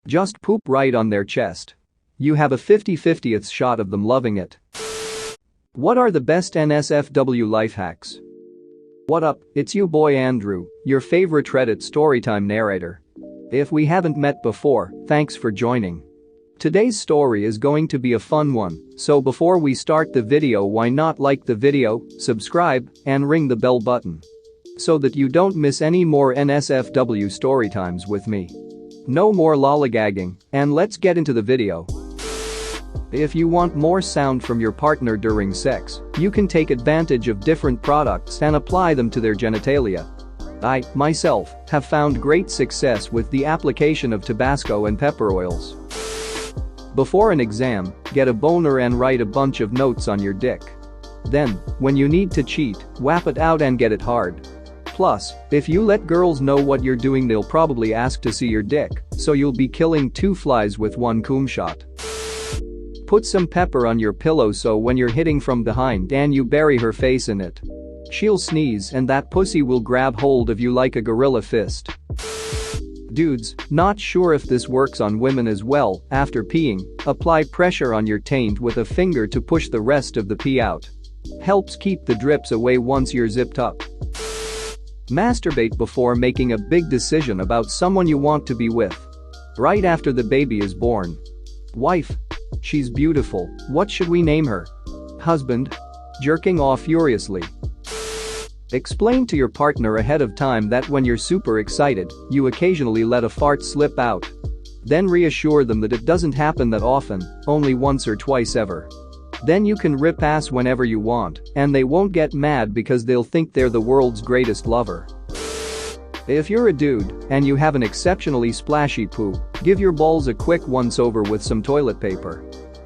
Just poop right on their chest. You have a 50/50th shot of them loving it. What are the best NSFW life hacks? What up, it's you boy Andrew, your favorite Reddit storytime narrator. If we haven't met before, thanks for joining. Today's story is going to be a fun one, so before we start the video, why not like the video, subscribe, and ring the bell button so that you don't miss any more NSFW storytimes with me. No more lollygagging, and let's get into the video. If you want more sound from your partner during sex, you can take advantage of different products and apply them to their genitalia. I, myself, have found great success with the application of Tabasco and pepper oils. Before an exam, get a boner and write a bunch of notes on your dick. Then, when you need to cheat, whap it out and get it hard. Plus, if you let girls know what you're doing, they'll probably ask to see your dick, so you'll be killing two flies with one coom shot. Put some pepper on your pillow so when you're hitting from behind and you bury her face in it, she'll sneeze and that pussy will grab hold of you like a gorilla fist. Dudes, not sure if this works on women as well, after peeing, apply pressure on your taint with a finger to push the rest of the pee out. Helps keep the drips away once you're zipped up. Masturbate before making a big decision about someone you want to be with. Right after the baby is born. Wife. She's beautiful, what should we name her? Husband. Jerking off furiously. Explain to your partner ahead of time that when you're super excited, you occasionally let a fart slip out. Then reassure them that it doesn't happen that often, only once or twice ever. Then you can rip ass whenever you want, and they won't get mad because they'll think they're the world's greatest lover. If you're a dude and you have an exceptionally splashy poo, give your balls a quick once-over with some toilet paper.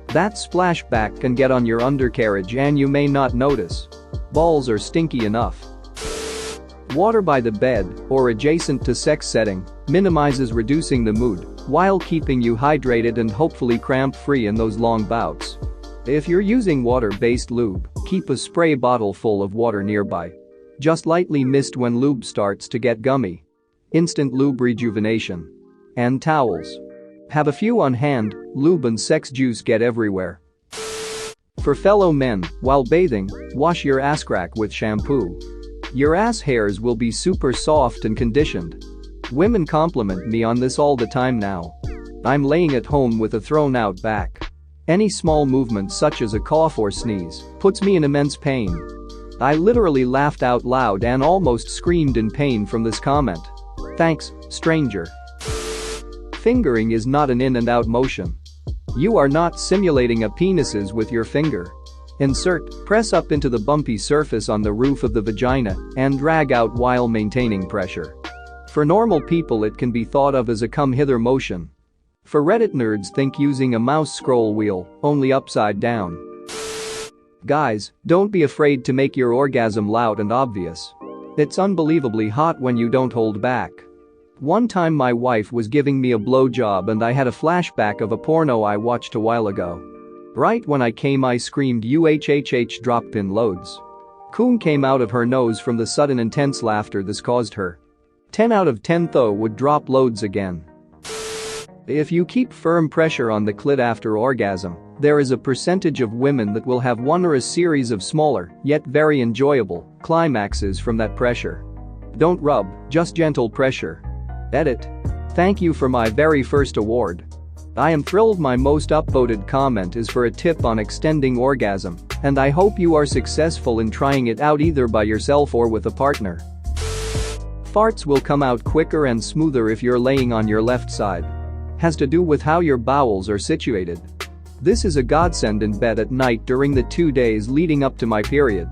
That splashback can get on your undercarriage and you may not notice. Balls are stinky enough. Water by the bed or adjacent to sex setting minimizes reducing the mood while keeping you hydrated and hopefully cramp-free in those long bouts. If you're using water-based lube, keep a spray bottle full of water nearby. Just lightly mist when lube starts to get gummy. Instant lube rejuvenation. And towels. Have a few on hand, lube and sex juice get everywhere. For fellow men, while bathing, wash your ass crack with shampoo. Your ass hairs will be super soft and conditioned. Women compliment me on this all the time now. I'm laying at home with a thrown out back. Any small movement such as a cough or sneeze puts me in immense pain. I literally laughed out loud and almost screamed in pain from this comment. Thanks, stranger. Fingering is not an in and out motion. You are not simulating a penises with your finger. Insert, press up into the bumpy surface on the roof of the vagina and drag out while maintaining pressure. For normal people it can be thought of as a come hither motion. For Reddit nerds, think using a mouse scroll wheel, only upside down. Guys, don't be afraid to make your orgasm loud and obvious. It's unbelievably hot when you don't hold back. One time my wife was giving me a blowjob and I had a flashback of a porno I watched a while ago. Right when I came I screamed UHHH drop pin loads. Coom came out of her nose from the sudden intense laughter this caused her. 10 out of 10 though would drop loads again. If you keep firm pressure on the clit after orgasm, there is a percentage of women that will have one or a series of smaller, yet very enjoyable, climaxes from that pressure. Don't rub, just gentle pressure. Edit. Thank you for my very first award. I am thrilled my most upvoted comment is for a tip on extending orgasm, and I hope you are successful in trying it out either by yourself or with a partner. Farts will come out quicker and smoother if you're laying on your left side. Has to do with how your bowels are situated. This is a godsend in bed at night during the 2 days leading up to my period.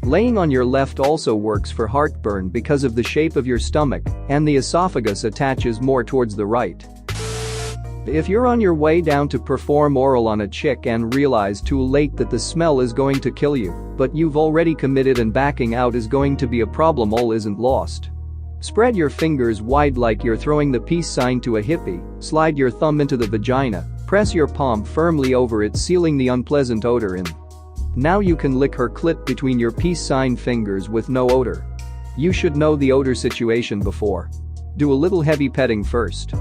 Laying on your left also works for heartburn because of the shape of your stomach and the esophagus attaches more towards the right. If you're on your way down to perform oral on a chick and realize too late that the smell is going to kill you, but you've already committed and backing out is going to be a problem, all isn't lost. Spread your fingers wide like you're throwing the peace sign to a hippie, slide your thumb into the vagina, press your palm firmly over it sealing the unpleasant odor in. Now you can lick her clit between your peace sign fingers with no odor. You should know the odor situation before. Do a little heavy petting first.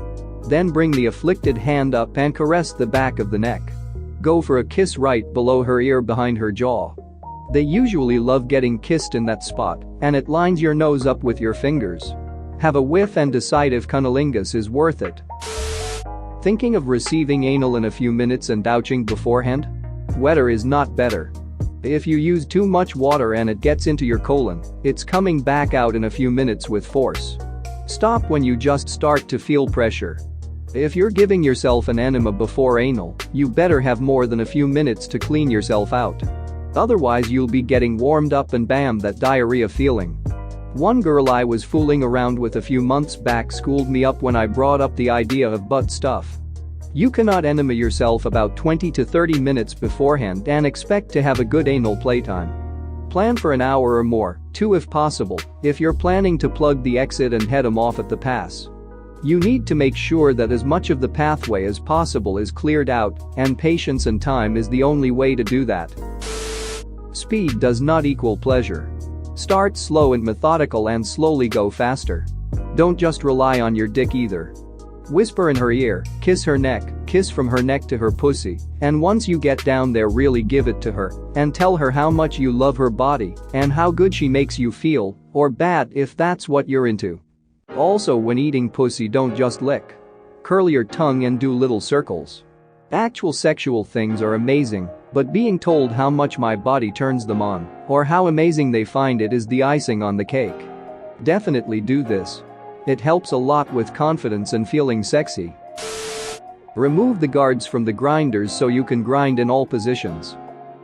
Then bring the afflicted hand up and caress the back of the neck. Go for a kiss right below her ear behind her jaw. They usually love getting kissed in that spot, and it lines your nose up with your fingers. Have a whiff and decide if cunnilingus is worth it. Thinking of receiving anal in a few minutes and douching beforehand? Wetter is not better. If you use too much water and it gets into your colon, it's coming back out in a few minutes with force. Stop when you just start to feel pressure. If you're giving yourself an enema before anal, you better have more than a few minutes to clean yourself out. Otherwise you'll be getting warmed up and bam, that diarrhea feeling. One girl I was fooling around with a few months back schooled me up when I brought up the idea of butt stuff. You cannot enema yourself about 20 to 30 minutes beforehand and expect to have a good anal playtime. Plan for an hour or more, 2 if possible, if you're planning to plug the exit and head 'em off at the pass. You need to make sure that as much of the pathway as possible is cleared out, and patience and time is the only way to do that. Speed does not equal pleasure. Start slow and methodical and slowly go faster. Don't just rely on your dick either. Whisper in her ear, kiss her neck, kiss from her neck to her pussy, and once you get down there really give it to her and tell her how much you love her body and how good she makes you feel, or bad if that's what you're into. Also, when eating pussy, don't just lick. Curl your tongue and do little circles. Actual sexual things are amazing, but being told how much my body turns them on or how amazing they find it is the icing on the cake. Definitely do this. It helps a lot with confidence and feeling sexy. Remove the guards from the grinders so you can grind in all positions.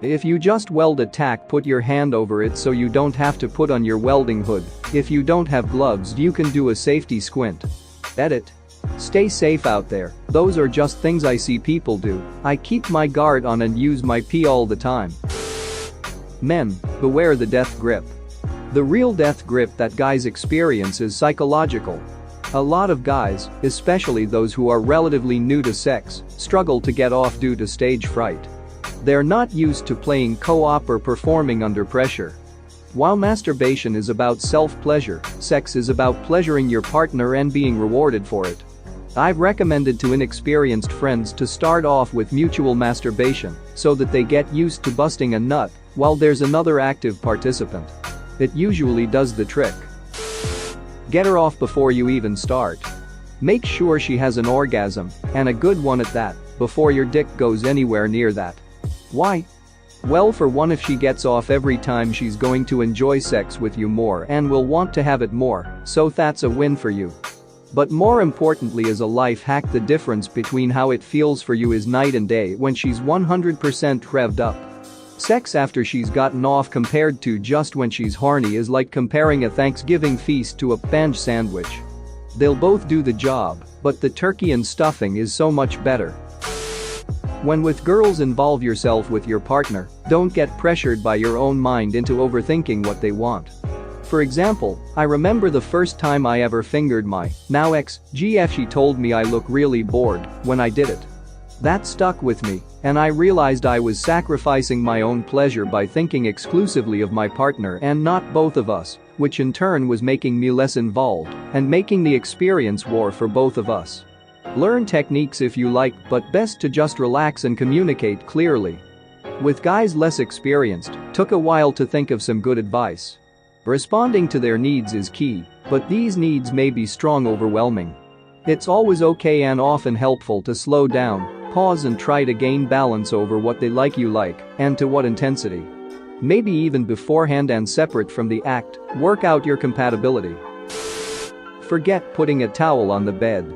If you just weld a tack, put your hand over it so you don't have to put on your welding hood. If you don't have gloves, you can do a safety squint. Edit. Stay safe out there, those are just things I see people do. I keep my guard on and use my pee all the time. Men, beware the death grip. The real death grip that guys experience is psychological. A lot of guys, especially those who are relatively new to sex, struggle to get off due to stage fright. They're not used to playing co-op or performing under pressure. While masturbation is about self-pleasure, sex is about pleasuring your partner and being rewarded for it. I've recommended to inexperienced friends to start off with mutual masturbation so that they get used to busting a nut while there's another active participant. It usually does the trick. Get her off before you even start. Make sure she has an orgasm, and a good one at that, before your dick goes anywhere near that. Why? Well, for one, if she gets off every time, she's going to enjoy sex with you more and will want to have it more, so that's a win for you. But more importantly, as a life hack, the difference between how it feels for you is night and day when she's 100% revved up. Sex after she's gotten off compared to just when she's horny is like comparing a Thanksgiving feast to a banj sandwich. They'll both do the job, but the turkey and stuffing is so much better. When with girls, involve yourself with your partner, don't get pressured by your own mind into overthinking what they want. For example, I remember the first time I ever fingered my now ex-GF, she told me I look really bored when I did it. That stuck with me, and I realized I was sacrificing my own pleasure by thinking exclusively of my partner and not both of us, which in turn was making me less involved and making the experience war for both of us. Learn techniques if you like, but best to just relax and communicate clearly. With guys less experienced, took a while to think of some good advice. Responding to their needs is key, but these needs may be strong, overwhelming. It's always okay and often helpful to slow down, pause and try to gain balance over what they like, you like, and to what intensity. Maybe even beforehand and separate from the act, work out your compatibility. Forget putting a towel on the bed.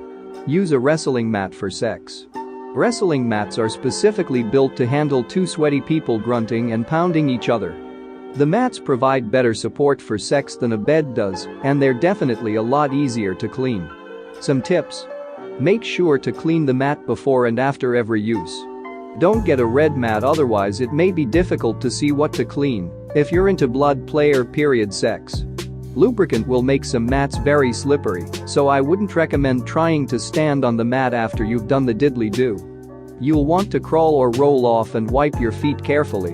Use a wrestling mat for sex. Wrestling mats are specifically built to handle two sweaty people grunting and pounding each other. The mats provide better support for sex than a bed does, and they're definitely a lot easier to clean. Some tips. Make sure to clean the mat before and after every use. Don't get a red mat, otherwise it may be difficult to see what to clean if you're into blood play or period sex. Lubricant will make some mats very slippery, so I wouldn't recommend trying to stand on the mat after you've done the diddly-do. You'll want to crawl or roll off and wipe your feet carefully.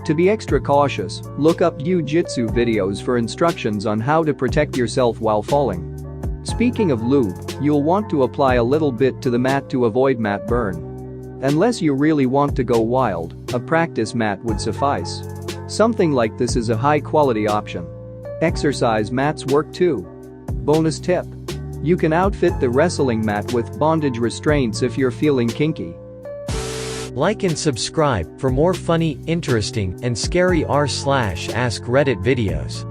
To be extra cautious, look up jiu-jitsu videos for instructions on how to protect yourself while falling. Speaking of lube, you'll want to apply a little bit to the mat to avoid mat burn. Unless you really want to go wild, a practice mat would suffice. Something like this is a high-quality option. Exercise mats work too. Bonus tip: you can outfit the wrestling mat with bondage restraints if you're feeling kinky. Like and subscribe for more funny, interesting, and scary r/ask Reddit videos.